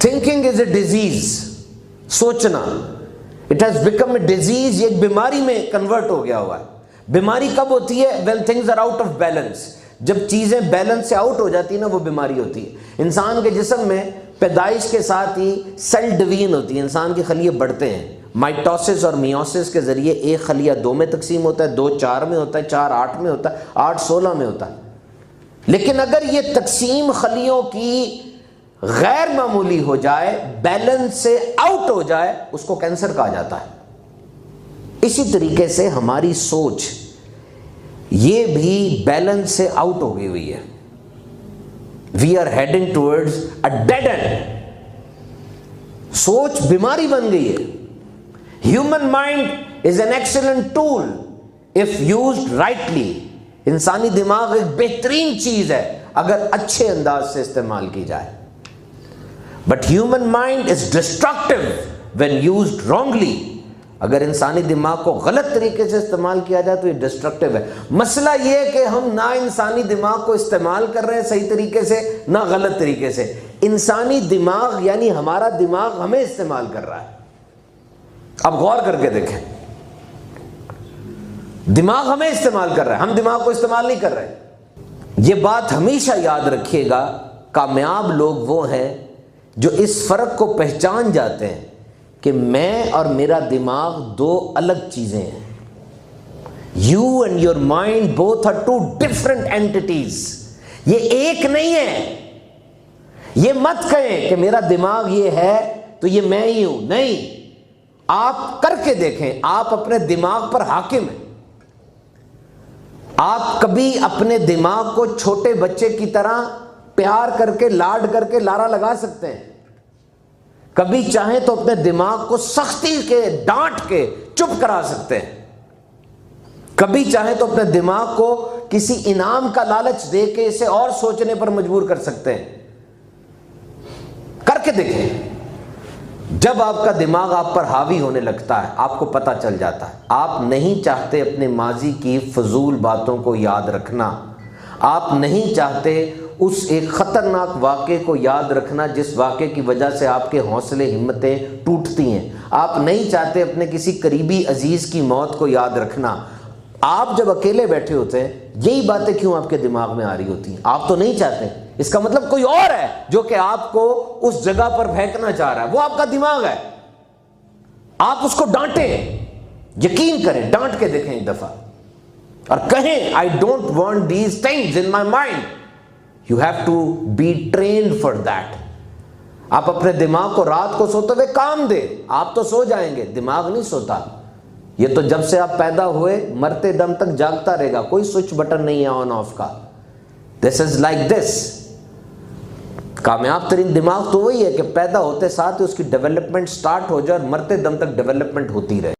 Thinking is a disease, सोचना, it has become a disease, ये एक बीमारी में कन्वर्ट हो गया हुआ है। बीमारी कब होती है? When things are out of balance, जब चीजें बैलेंस से आउट हो जाती है ना, वो बीमारी होती है। इंसान के जिस्म में पैदाइश के साथ ही सेल डिवीजन होती है, इंसान के खलिए बढ़ते हैं। माइटोसिस और मियोसिस के जरिए एक खलिया 2 में तकसीम होता है, 2 4 में होता है, 4 8 में होता है, 8 16 में होता है। लेकिन अगर ये तकसीम खलियों की गैर मामूली हो जाए, बैलेंस से आउट हो जाए, उसको कैंसर कहा जाता है। इसी तरीके से हमारी सोच ये भी बैलेंस से आउट हो गई हुई है। We are heading towards a dead end. सोच बीमारी बन गई है। Human mind is an excellent tool if used rightly. इंसानी दिमाग एक बेहतरीन चीज है अगर अच्छे अंदाज से इस्तेमाल की जाए। But human mind is destructive when used wrongly. अगर इंसानी दिमाग को गलत तरीके से इस्तेमाल किया जाए तो ये डिस्ट्रक्टिव है। मसला ये है कि हम ना इंसानी दिमाग को इस्तेमाल कर रहे हैं सही तरीके से, ना गलत तरीके से। इंसानी दिमाग यानी हमारा दिमाग हमें इस्तेमाल कर रहा है। अब गौर करके देखें, दिमाग हमें इस्तेमाल कर रहा है, हम दिमाग को इस्तेमाल नहीं कर रहे। ये बात हमेशा याद रखिएगा, कामयाब लोग वो हैं जो इस फर्क को पहचान जाते हैं कि मैं और मेरा दिमाग 2 अलग चीजें हैं। You and your mind both are 2 different entities. ये एक नहीं है। ये मत कहें कि मेरा दिमाग ये है तो ये मैं ही हूं, नहीं। आप करके देखें, आप अपने दिमाग पर हाकिम हैं। आप कभी अपने दिमाग को छोटे बच्चे की तरह प्यार करके, लाड करके लारा लगा सकते हैं। कभी चाहें तो अपने दिमाग को सख्ती के, डांट के चुप करा सकते हैं। कभी चाहें तो अपने दिमाग को किसी इनाम का लालच दे के इसे और सोचने पर मजबूर कर सकते हैं। करके देखें। जब आपका दिमाग आप पर हावी होने लगता है, आपको पता चल जाता है आप नहीं चाहते अपने माजी की फजूल बातों को याद रखना। आप नहीं चाहते उस एक खतरनाक वाक़े को याद रखना जिस वाक़े की वजह से आपके हौसले हिम्मतें टूटती हैं। आप नहीं चाहते अपने किसी करीबी अजीज़ की मौत को याद रखना। आप जब अकेले बैठे होते हैं, यही बातें क्यों आपके दिमाग में आ रही होती हैं? आप तो नहीं चाहते। इसका मतलब कोई और है जो कि आपको उस जगह पर फेंकना चाह रहा है। वो आपका दिमाग है। आप उसको डांटें, यकीन करें, डांट के देखें एक दफा और कहें I don't want these things in my mind. You have to be trained for that. आप अपने दिमाग को रात को सोते हुए काम दे। आप तो सो जाएंगे, दिमाग नहीं सोता। ये तो जब से आप पैदा हुए मरते दम तक जागता रहेगा। कोई स्विच बटन नहीं है ऑन ऑफ का। This is like this. कामयाब तरीन दिमाग तो वही है कि पैदा होते साथ ही उसकी डेवलपमेंट स्टार्ट हो जाए और मरते दम तक डेवलपमेंट होती रहे।